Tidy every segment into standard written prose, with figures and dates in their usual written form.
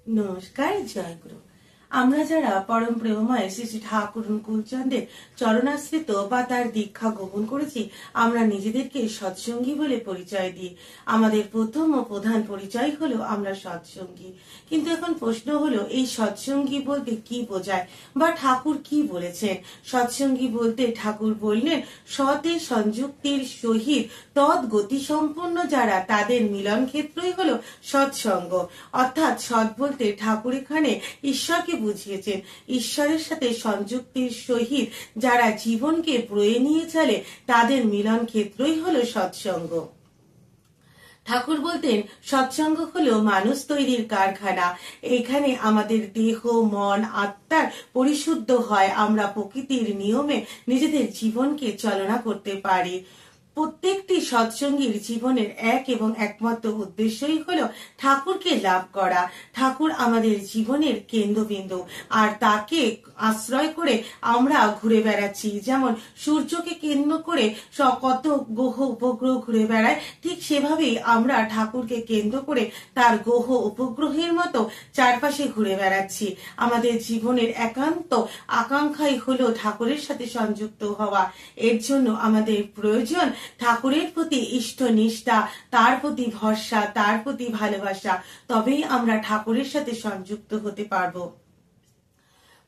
নমস্কার, জয়গুরু। আমরা যারা পরম প্রেমময় শ্রী শ্রী ঠাকুর অনুকূলচন্দ্রের চরণাশ্রিত বা তার দীক্ষা গ্রহণ করেছি, আমরা নিজেদেরকে সৎসঙ্গী বলে পরিচয় দিই। আমাদের প্রথম ও প্রধান পরিচয় হলো আমরা সৎসঙ্গী। কিন্তু এখন প্রশ্ন হলো, এই সৎসঙ্গী বলতে কি বোঝায় বা ঠাকুর কি বলেছেন? সৎসঙ্গী বলতে ঠাকুর বললেন, সতে সংযুক্তির সহিত তৎ গতি সম্পন্ন যারা, তাদের মিলন ক্ষেত্রই হলো সৎসঙ্গ। অর্থাৎ সৎ বলতে ঠাকুর এখানে ঈশ্বরকে বুঝিয়েছেন। ঈশ্বরের সাথে সংযুক্তির সহিত যারা জীবনকে বয়ে নিয়ে চলে, তাদের মিলন ক্ষেত্রই হলো সৎসঙ্গ। ঠাকুর বলতেন, সৎসঙ্গ হলো মানুষ তৈরির কারখানা। এখানে আমাদের দেহ, মন, আত্মার পরিশুদ্ধ হয়, আমরা প্রকৃতির নিয়মে নিজেদের জীবনকে চালনা করতে পারি। প্রত্যেকটি সৎসঙ্গীর জীবনের এক এবং একমাত্র উদ্দেশ্যই হলো ঠাকুরকে লাভ করা। ঠাকুর আমাদের জীবনের কেন্দ্রবিন্দু, আর তাকে আশ্রয় করে আমরা ঘুরে বেড়াচ্ছি। যেমন সূর্যকে কেন্দ্র করে কত গ্রহ উপগ্রহ ঘুরে বেড়ায়, ঠিক সেভাবেই আমরা ঠাকুরকে কেন্দ্র করে তার গ্রহ উপগ্রহের মতো চারপাশে ঘুরে বেড়াচ্ছি। আমাদের জীবনের একান্ত আকাঙ্ক্ষাই হলো ঠাকুরের সাথে সংযুক্ত হওয়া। এর জন্য আমাদের প্রয়োজন ঠাকুরের প্রতি ইষ্ট নিষ্ঠা, তার প্রতি ভরসা, তার প্রতি ভালোবাসা। তবেই আমরা ঠাকুরের সাথে সংযুক্ত হতে পারবো।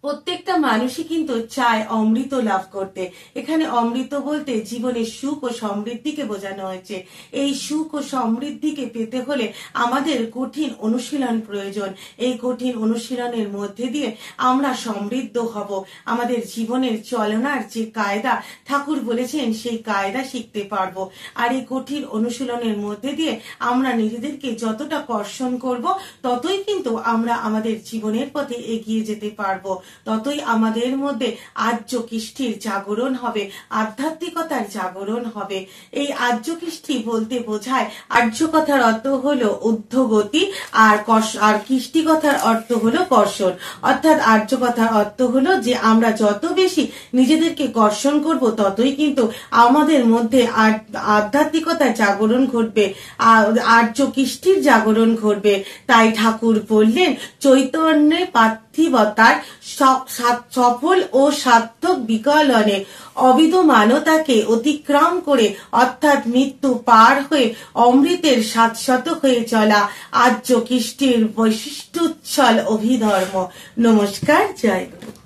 প্রত্যেকটা মানুষই কিন্তু চায় অমৃত লাভ করতে। এখানে অমৃত বলতে জীবনের সুখ ও সমৃদ্ধিকে বোঝানো হয়েছে। এই সুখ ও সমৃদ্ধিকে পেতে হলে আমাদের কঠিন অনুশীলন প্রয়োজন। এই কঠিন অনুশীলনের মধ্যে দিয়ে আমরা সমৃদ্ধ হব। আমাদের জীবনের চলনার যে কায়দা ঠাকুর বলেছেন, সেই কায়দা শিখতে পারবো। আর এই কঠিন অনুশীলনের মধ্যে দিয়ে আমরা নিজেদেরকে যতটা কর্ষণ করব, ততই কিন্তু আমরা আমাদের জীবনের পথে এগিয়ে যেতে পারবো। ততই আমাদের মধ্যে আর্য কৃষ্টির জাগরণ হবে, আধ্যাত্মিকতার জাগরণ হবে। এই আর্য কৃষ্টি বলতে বোঝায়, আর্য কথার অর্থ হলো ঊর্ধ্বগতি, আর কৃষ্টি কথার অর্থ হলো কর্ষণ। অর্থাৎ আর্য কথার অর্থ হলো যে আমরা যত বেশি নিজেদেরকে কর্ষণ করব, ততই কিন্তু আমাদের মধ্যে আধ্যাত্মিকতার জাগরণ ঘটবে, আর্য কৃষ্টির জাগরণ ঘটবে। তাই ঠাকুর বললেন, চৈতন্যে পার্থিবতার সফল ও সার্থক বিকলনে অবিদ্যমানতাকে অতিক্রম করে, অর্থাৎ মৃত্যু পার হয়ে অমৃতের শাশ্বত হয়ে চলা আর্য কৃষ্টির বৈশিষ্ট্যোচ্ছল অভিধর্ম। নমস্কার, জয় গুরু।